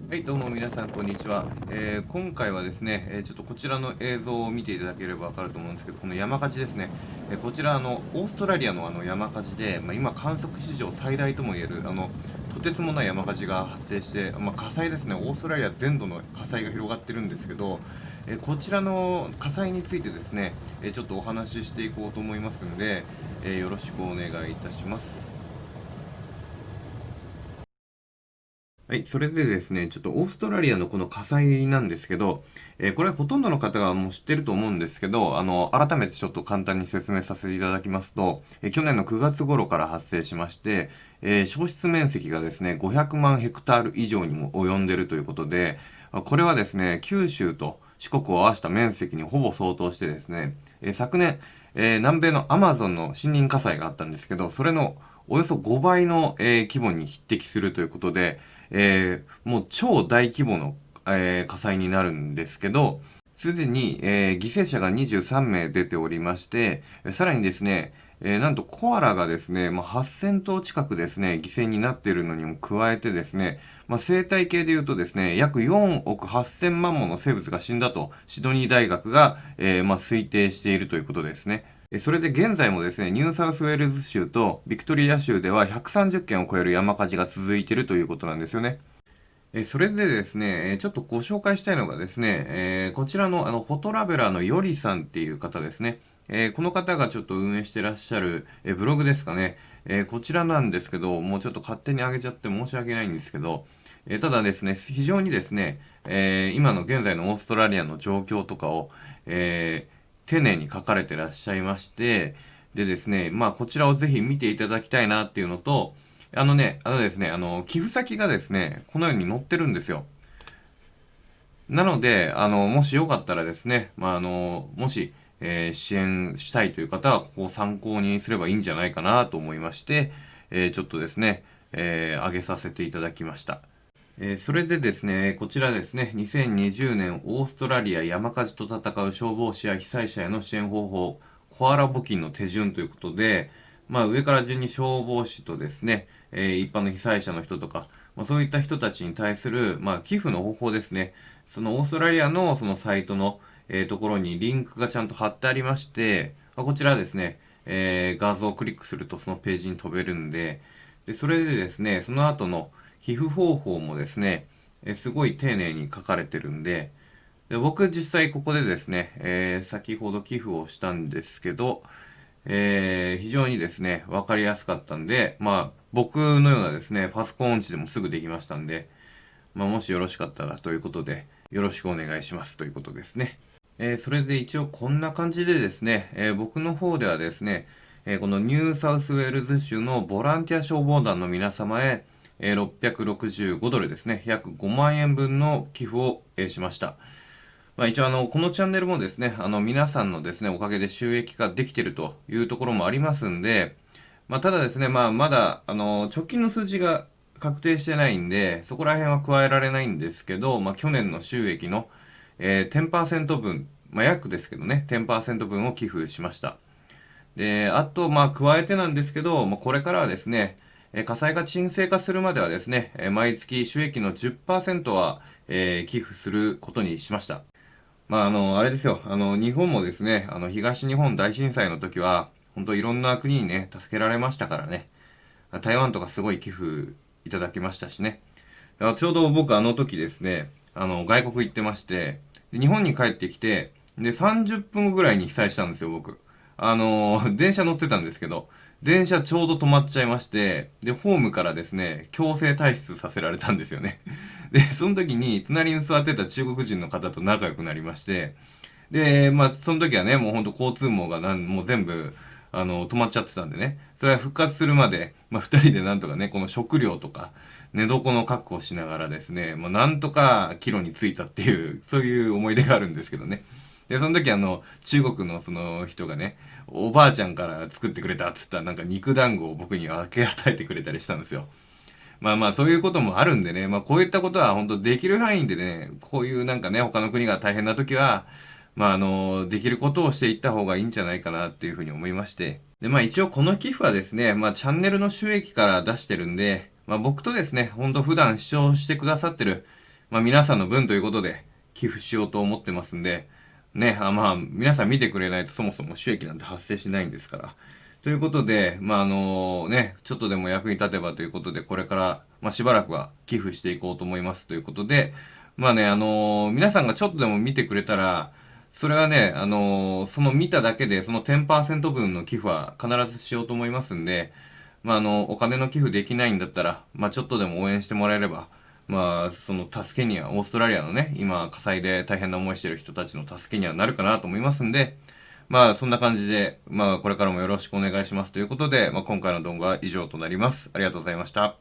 はい、どうも皆さん、こんにちは。今回はですね、ちょっとこちらの映像を見ていただければわかると思うんですけど、この山火事ですね。こちら、オーストラリアの山火事で、今観測史上最大ともいえる、とてつもない山火事が発生して、火災ですね、オーストラリア全土の火災が広がってるんですけど、こちらの火災についてですね、ちょっとお話ししていこうと思いますので、よろしくお願いいたします。はい、それでですね、ちょっとオーストラリアのこの火災なんですけど、これほとんどの方がもう知ってると思うんですけど、改めてちょっと簡単に説明させていただきますと、去年の9月頃から発生しまして、焼失面積がですね、500万ヘクタール以上にも及んでいるということで、これはですね、九州と四国を合わせた面積にほぼ相当してですね、昨年、南米のアマゾンの森林火災があったんですけど、それのおよそ5倍の、規模に匹敵するということで、もう超大規模の、火災になるんですけど、すでに、犠牲者が23名出ておりまして、さらにですね、なんとコアラがですね、8000頭近くですね、犠牲になっているのにも加えてですね、生態系で言うとですね、約4億8000万もの生物が死んだと、シドニー大学が、推定しているということですね。それで現在もですね、ニューサウスウェールズ州とビクトリア州では130件を超える山火事が続いているということなんですよね。それでですね、ちょっとご紹介したいのがですね、こちらのフォトラベラーのヨリさんっていう方ですね。この方がちょっと運営してらっしゃる、ブログですかね。こちらなんですけど、もうちょっと勝手に上げちゃって申し訳ないんですけど、ただですね、非常にですね、今の現在のオーストラリアの状況とかを、丁寧に書かれてらっしゃいまして、でですね、こちらをぜひ見ていただきたいなっていうのと、ですね、寄付先がですね、このように載ってるんですよ。なので、もしよかったらですね、もし、支援したいという方は、ここを参考にすればいいんじゃないかなと思いまして、ちょっとですね、上げさせていただきました。それでですね、こちらですね、2020年オーストラリア山火事と戦う消防士や被災者への支援方法、コアラ募金の手順ということで、上から順に消防士とですね、一般の被災者の人とか、そういった人たちに対する、寄付の方法ですね。そのオーストラリアのそのサイトの、ところにリンクがちゃんと貼ってありまして、こちらですね、画像をクリックするとそのページに飛べるんで、それでですね、その後の寄付方法もですね、すごい丁寧に書かれてるんで、僕実際ここでですね、先ほど寄付をしたんですけど、非常にですね、わかりやすかったんで、僕のようなですね、パソコン音痴でもすぐできましたんで、もしよろしかったらということで、よろしくお願いしますということですね。それで一応こんな感じでですね、僕の方ではですね、このニューサウスウェールズ州のボランティア消防団の皆様へ、665ドルですね、約5万円分の寄付を、しました。一応このチャンネルもですね、皆さんのですね、おかげで収益化できているというところもありますんで、ただですね、まだ、直近の数字が確定してないんで、そこら辺は加えられないんですけど、去年の収益の、10%分、約ですけどね、10%分を寄付しました。で、あと、加えてなんですけど、これからはですね、火災が沈静化するまではですね、毎月収益の10%は、寄付することにしました。あれですよ。日本もですね、東日本大震災の時は、本当いろんな国にね、助けられましたからね。台湾とかすごい寄付いただきましたしね。だからちょうど僕あの時ですね、外国行ってまして、で日本に帰ってきて、で、30分後ぐらいに被災したんですよ、僕。電車乗ってたんですけど、電車ちょうど止まっちゃいまして、で、ホームからですね、強制退出させられたんですよね。で、その時に、隣に座ってた中国人の方と仲良くなりまして、で、その時はね、もうほんと交通網がもう全部、止まっちゃってたんでね、それは復活するまで、二人でなんとかね、この食料とか、寝床の確保をしながらですね、なんとか帰路に着いたっていう、そういう思い出があるんですけどね。で、その時中国のその人がね、おばあちゃんから作ってくれたっつったらなんか肉団子を僕に分け与えてくれたりしたんですよ。そういうこともあるんでね、こういったことは本当できる範囲でね、こういうなんかね、他の国が大変な時は、できることをしていった方がいいんじゃないかなっていうふうに思いまして。で、一応この寄付はですね、チャンネルの収益から出してるんで、僕とですね、ほんと普段視聴してくださってるまあ皆さんの分ということで寄付しようと思ってますんで、ね、まあ皆さん見てくれないとそもそも収益なんて発生しないんですから。ということで、まあね、ちょっとでも役に立てばということで、これから、まあしばらくは寄付していこうと思いますということで、まあね、皆さんがちょっとでも見てくれたら、それはね、その見ただけで、その10%分の寄付は必ずしようと思いますんで、まあ、お金の寄付できないんだったら、まあ、ちょっとでも応援してもらえれば、まあ、その助けには、オーストラリアのね、今、火災で大変な思いしてる人たちの助けにはなるかなと思いますんで、まあ、そんな感じで、まあ、これからもよろしくお願いしますということで、まあ、今回の動画は以上となります。ありがとうございました。